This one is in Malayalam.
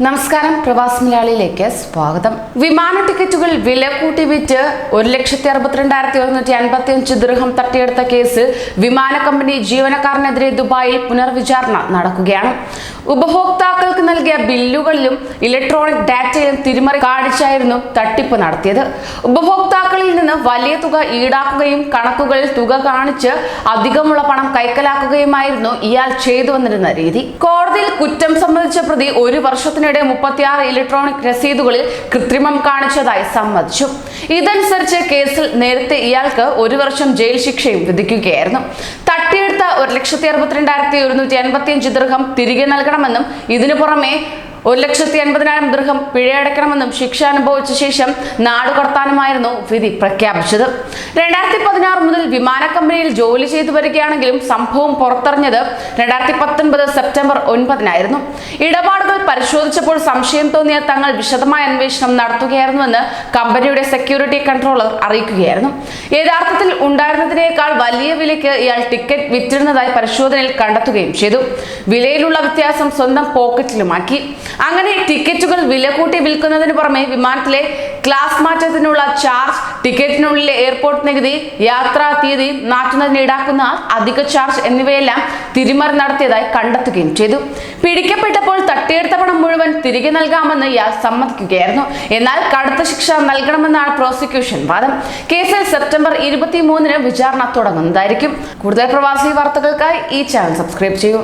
നമസ്കാരം, പ്രവാസി മലയാളിയിലേക്ക് സ്വാഗതം. വിമാന ടിക്കറ്റുകൾ വില കൂട്ടി വിറ്റ് 1,62,155 ദിർഹം തട്ടിയെടുത്ത കേസിൽ വിമാന കമ്പനി ജീവനക്കാരനെതിരെ ദുബായിൽ പുനർവിചാരണ നടക്കുകയാണ്. ഉപഭോക്താക്കൾക്ക് നൽകിയ ബില്ലുകളിലും ഇലക്ട്രോണിക് ഡാറ്റയിലും തിരിമറി കാണിച്ചായിരുന്നു തട്ടിപ്പ് നടത്തിയത്. ഉപഭോക്താക്കളിൽ നിന്ന് വലിയ തുക ഈടാക്കുകയും കണക്കുകളിൽ തുക കാണിച്ച് അധികമുള്ള പണം കൈക്കലാക്കുകയുമായിരുന്നു ഇയാൾ ചെയ്തു വന്നിരുന്ന രീതി. കോടതിയിൽ കുറ്റം സമ്മതിച്ച പ്രതി 1 വർഷത്തിനിടെ 36 ഇലക്ട്രോണിക് രസീതുകളിൽ കൃത്രിമം കാണിച്ചതായി സമ്മതിച്ചു. ഇതനുസരിച്ച് കേസിൽ നേരത്തെ ഇയാൾക്ക് 1 വർഷം ജയിൽ ശിക്ഷയും വിധിക്കുകയായിരുന്നു. തട്ടിയെടുത്ത 1,62,155 ദിർഹം തിരികെ നൽകണമെന്നും ഇതിനു പുറമെ 1,80,000 ദിർഹം പിഴയടക്കണമെന്നും ശിക്ഷ അനുഭവിച്ച ശേഷം നാടുകടത്താനുമായിരുന്നു വിധി പ്രഖ്യാപിച്ചത്. 2016 മുതൽ വിമാന കമ്പനിയിൽ ജോലി ചെയ്തു വരികയാണെങ്കിലും സംഭവം പുറത്തറിഞ്ഞത് 2019 സെപ്റ്റംബർ 9-നായിരുന്നു. ഇടപാടുകൾ പരിശോധിച്ചപ്പോൾ സംശയം തോന്നിയ തങ്ങൾ വിശദമായ അന്വേഷണം നടത്തുകയായിരുന്നുവെന്ന് കമ്പനിയുടെ സെക്യൂരിറ്റി കൺട്രോളർ അറിയിക്കുകയായിരുന്നു. യഥാർത്ഥത്തിൽ ഉണ്ടായിരുന്നതിനേക്കാൾ വലിയ വിലയ്ക്ക് ഇയാൾ ടിക്കറ്റ് വിറ്റിരുന്നതായി പരിശോധനയിൽ കണ്ടെത്തുകയും ചെയ്തു. വിലയിലുള്ള വ്യത്യാസം സ്വന്തം പോക്കറ്റിലുമാക്കി. അങ്ങനെ ടിക്കറ്റുകൾ വില കൂട്ടി വിൽക്കുന്നതിന് പുറമെ വിമാനത്തിലെ ക്ലാസ് മാറ്റത്തിനുള്ള ചാർജ്, ടിക്കറ്റിനുള്ളിലെ എയർപോർട്ട് നികുതി, യാത്രാ തീയതി മാറ്റുന്നതിന് ഈടാക്കുന്ന അധിക ചാർജ് എന്നിവയെല്ലാം തിരിമറി നടത്തിയതായി കണ്ടെത്തുകയും ചെയ്തു. പിടിക്കപ്പെട്ടപ്പോൾ തട്ടിയെടുത്ത പണം മുഴുവൻ തിരികെ നൽകാമെന്ന് ഇയാൾ സമ്മതിക്കുകയായിരുന്നു. എന്നാൽ കടുത്ത ശിക്ഷ നൽകണമെന്നാണ് പ്രോസിക്യൂഷൻ വാദം. കേസിൽ സെപ്റ്റംബർ 23-ന് വിചാരണ തുടങ്ങുന്നതായിരിക്കും. കൂടുതൽ പ്രവാസി വാർത്തകൾക്കായി ഈ ചാനൽ സബ്സ്ക്രൈബ് ചെയ്യൂ.